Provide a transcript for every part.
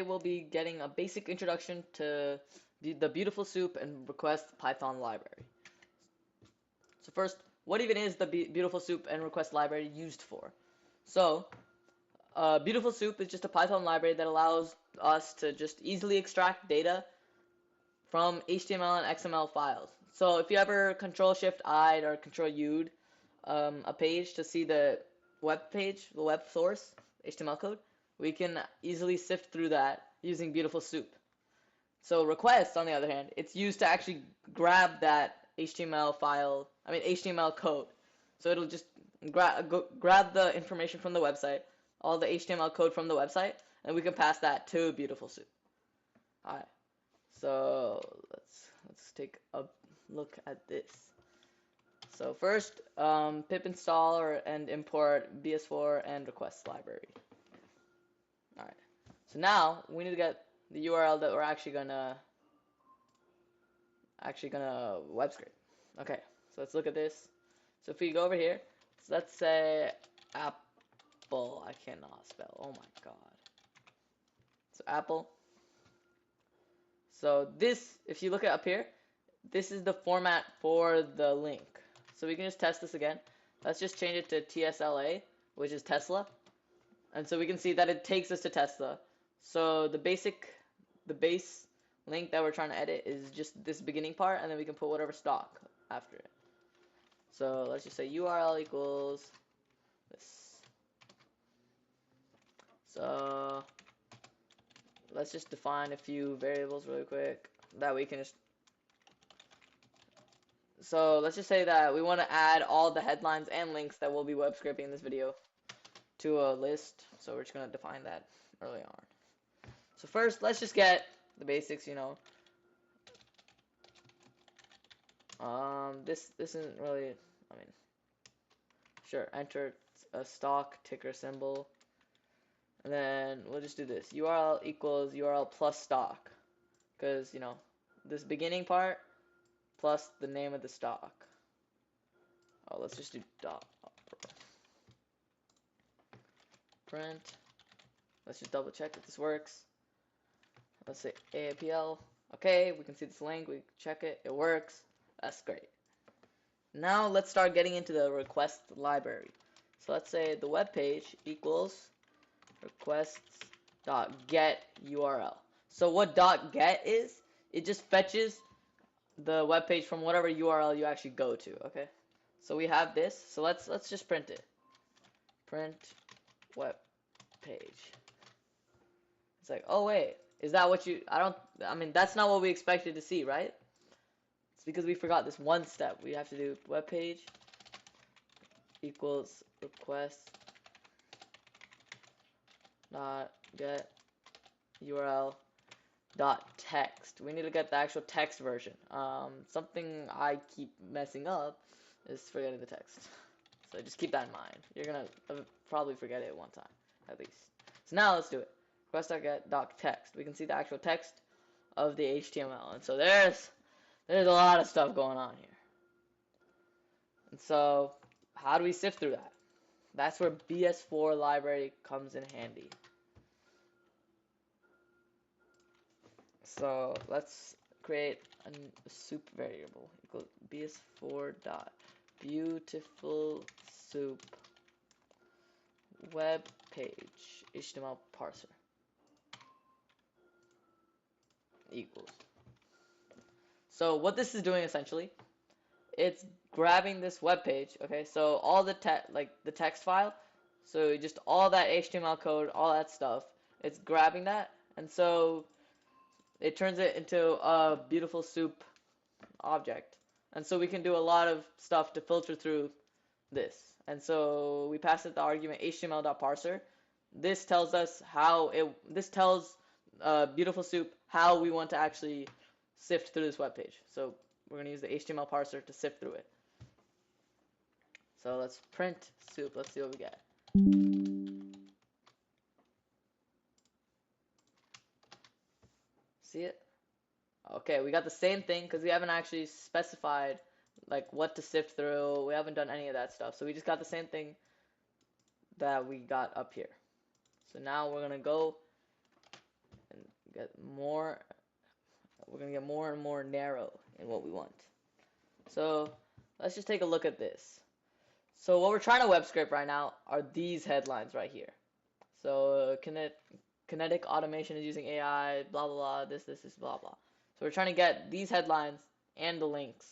We'll be getting a basic introduction to the BeautifulSoup and Request Python library. So first, what even is the BeautifulSoup and Request library used for? So, BeautifulSoup is just a Python library that allows us to just easily extract data from HTML and XML files. So if you ever Control-Shift-I'd or Control-U'd a page to see the web page, the web source, HTML code, we can easily sift through that using BeautifulSoup. So requests, on the other hand, it's used to actually grab that HTML code. So it'll just grab the information from the website, all the HTML code from the website, and we can pass that to BeautifulSoup. All right. So let's take a look at this. So first, pip install and import BS4 and requests library. All right. So now we need to get the URL that we're actually gonna web scrape. Okay. So let's look at this. So if we go over here, so let's say Apple. I cannot spell. Oh my god. So Apple. So this, if you look at up here, this is the format for the link. So we can just test this again. Let's just change it to TSLA, which is Tesla. And so we can see that it takes us to Tesla. So the base link that we're trying to edit is just this beginning part, and then we can put whatever stock after it. So let's just say URL equals this. So let's just define a few variables really quick that we can just. So let's just say that we want to add all the headlines and links that we'll be web scraping in this video to a list. So we're just going to define that early on. So first, let's just get the basics, this isn't really, sure, enter a stock ticker symbol. And then we'll just do this. URL equals URL plus stock. Because, this beginning part plus the name of the stock. Oh, let's just do dot print. Let's just double check if this works. Let's say AAPL. Okay, we can see this link. We check it. It works. That's great. Now let's start getting into the request library. So let's say the web page equals requests.get URL. So what .get is, it just fetches the web page from whatever URL you actually go to, okay? So we have this. So let's just print it. Print web page. It's like, "Oh wait, is that what you that's not what we expected to see, right?" It's because we forgot this one step. We have to do web page equals request dot get URL dot text. We need to get the actual text version. Something I keep messing up is forgetting the text. So just keep that in mind. You're gonna probably forget it one time at least. So now let's do it. Request.get.text. We can see the actual text of the HTML, and so there's a lot of stuff going on here. And so how do we sift through that? That's where BS4 library comes in handy. So let's create a soup variable equal bs4 dot BeautifulSoup web page HTML parser equals. So what this is doing essentially, it's grabbing this web page. Okay, so all the the text file, so just all that HTML code, all that stuff, it's grabbing that, and so it turns it into a BeautifulSoup object. And so we can do a lot of stuff to filter through this. And so we pass it the argument html.parser. This tells us this tells BeautifulSoup how we want to actually sift through this web page. So we're going to use the HTML parser to sift through it. So let's print soup. Let's see what we get. See it? Okay, we got the same thing because we haven't actually specified like what to sift through. We haven't done any of that stuff. So we just got the same thing that we got up here. So now we're going to go get more. We're gonna get more and more narrow in what we want. So let's just take a look at this. So what we're trying to web scrape right now are these headlines right here. So kinetic automation is using AI, blah blah blah, this, blah blah. So we're trying to get these headlines and the links.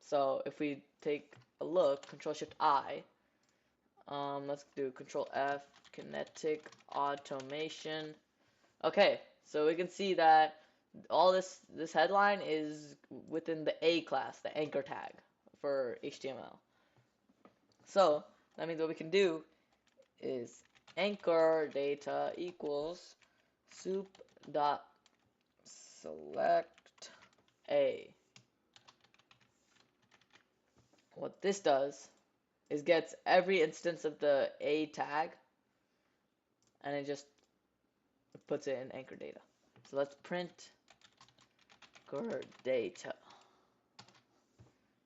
So if we take a look, Control Shift I, let's do Control F, kinetic automation. Okay, so we can see that all this headline is within the A class, the anchor tag for HTML. So that means what we can do is anchor data equals soup dot select A. What this does is gets every instance of the A tag and it just puts it in anchor data. So let's print anchor data.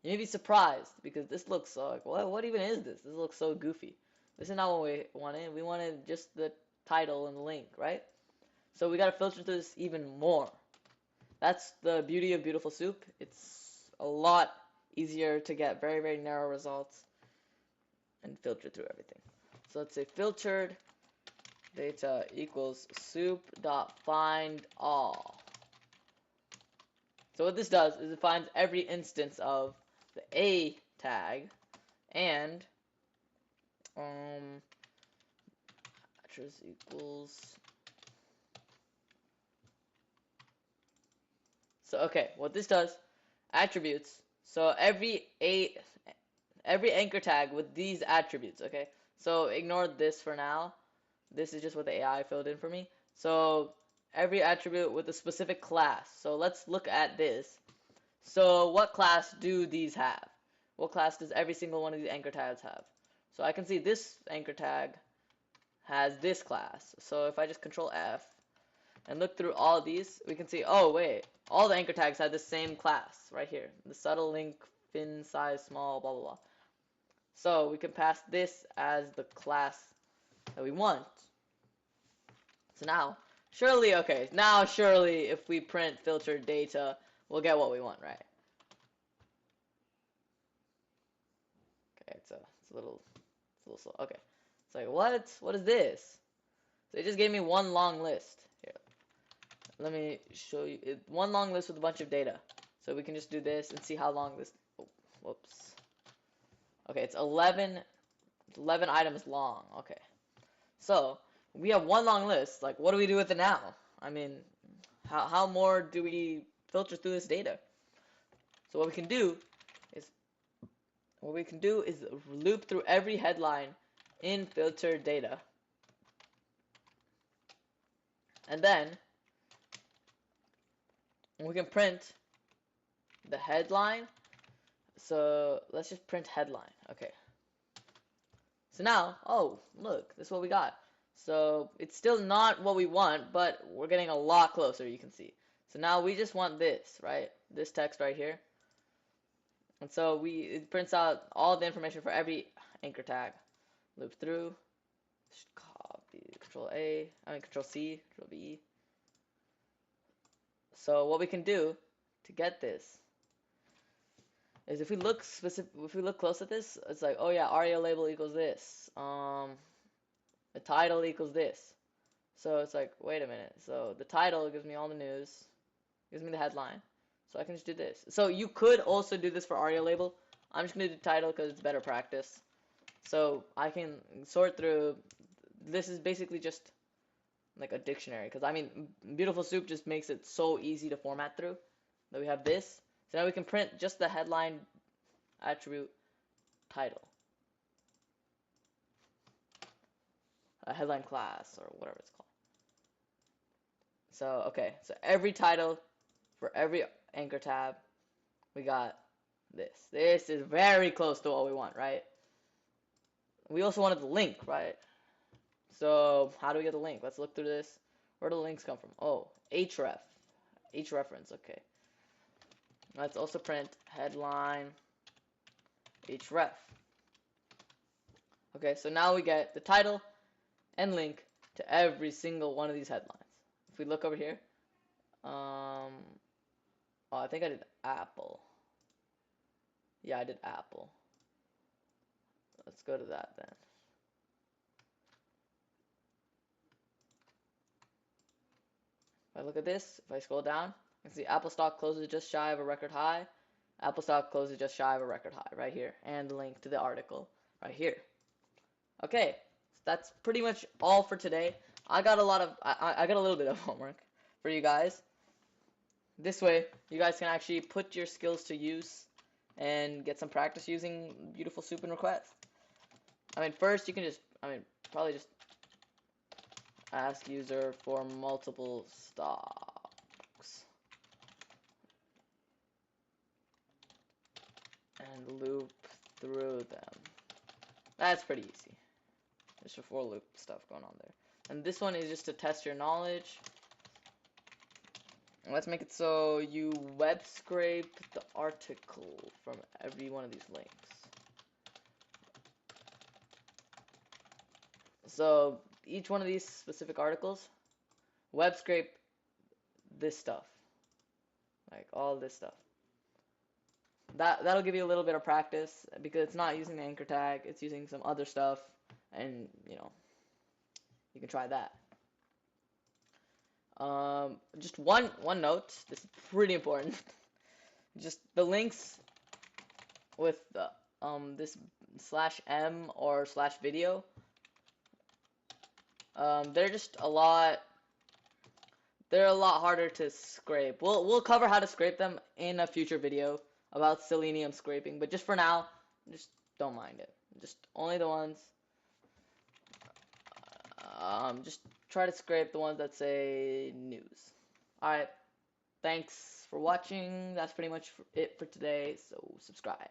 You may be surprised because this looks like, what even is this? This looks so goofy. This is not what we wanted. We wanted just the title and the link, right? So we gotta filter through this even more. That's the beauty of Beautiful Soup. It's a lot easier to get very, very narrow results and filter through everything. So let's say filtered data equals soup.find all. So what this does is it finds every instance of the A tag and attributes equals. So okay, what this does, attributes. So every anchor tag with these attributes, okay? So ignore this for now. This is just what the AI filled in for me. So every attribute with a specific class. So let's look at this. So what class do these have? What class does every single one of these anchor tags have? So I can see this anchor tag has this class. So if I just Control F and look through all of these, we can see, oh wait, all the anchor tags have the same class right here. The subtle link, fin, size, small, blah, blah, blah. So we can pass this as the class that we want. So now, surely if we print filtered data, we'll get what we want, right? Okay, it's a little slow. Okay, it's like, what is this? So it just gave me one long list. Here, let me show you one long list with a bunch of data. So we can just do this and see how long this. Oh, whoops. Okay, it's 11 items long. Okay, so we have one long list. Like, what do we do with it now? I mean, how more do we filter through this data? So what we can do is loop through every headline in filtered data. And then we can print the headline. So let's just print headline. Okay. So now, oh, look, this is what we got. So it's still not what we want, but we're getting a lot closer, you can see. So now we just want this, right? This text right here. And so it prints out all the information for every anchor tag. Loop through. Copy. Control C, Control V. So what we can do to get this is if we look close at this, it's like, oh yeah, ARIA label equals this. The title equals this. So it's like, wait a minute. So the title gives me all the news, gives me the headline. So I can just do this. So you could also do this for ARIA label. I'm just going to do title because it's better practice. So I can sort through. This is basically just like a dictionary. Because, I mean, Beautiful Soup just makes it so easy to format through. That we have this. So now we can print just the headline attribute title. A headline class or whatever it's called. So, okay. So every title for every anchor tab, we got this. This is very close to what we want, right? We also wanted the link, right? So how do we get the link? Let's look through this. Where do the links come from? Oh, href. Href, okay. Let's also print headline href. Okay, so now we get the title and link to every single one of these headlines. we look over here, oh, I think I did Apple. Yeah, I did Apple. Let's go to that then. If I look at this, if I scroll down, I can see Apple stock closes just shy of a record high. Apple stock closes just shy of a record high right here, and the link to the article right here. Okay, so that's pretty much all for today. I got a little bit of homework for you guys. This way, you guys can actually put your skills to use and get some practice using Beautiful Soup and Requests. I mean, first you can just, probably just ask user for multiple stocks and loop through them. That's pretty easy. There's a for loop stuff going on there. And this one is just to test your knowledge. And let's make it so you web scrape the article from every one of these links. So each one of these specific articles, web scrape this stuff, like all this stuff. That'll give you a little bit of practice because it's not using the anchor tag, it's using some other stuff, and you can try that. Just one note. This is pretty important. Just the links with this /m or /video. They're just a lot. They're a lot harder to scrape. We'll cover how to scrape them in a future video about Selenium scraping, but just for now, just don't mind it. Just only the ones. Just try to scrape the ones that say news. Alright, thanks for watching. That's pretty much it for today, so subscribe.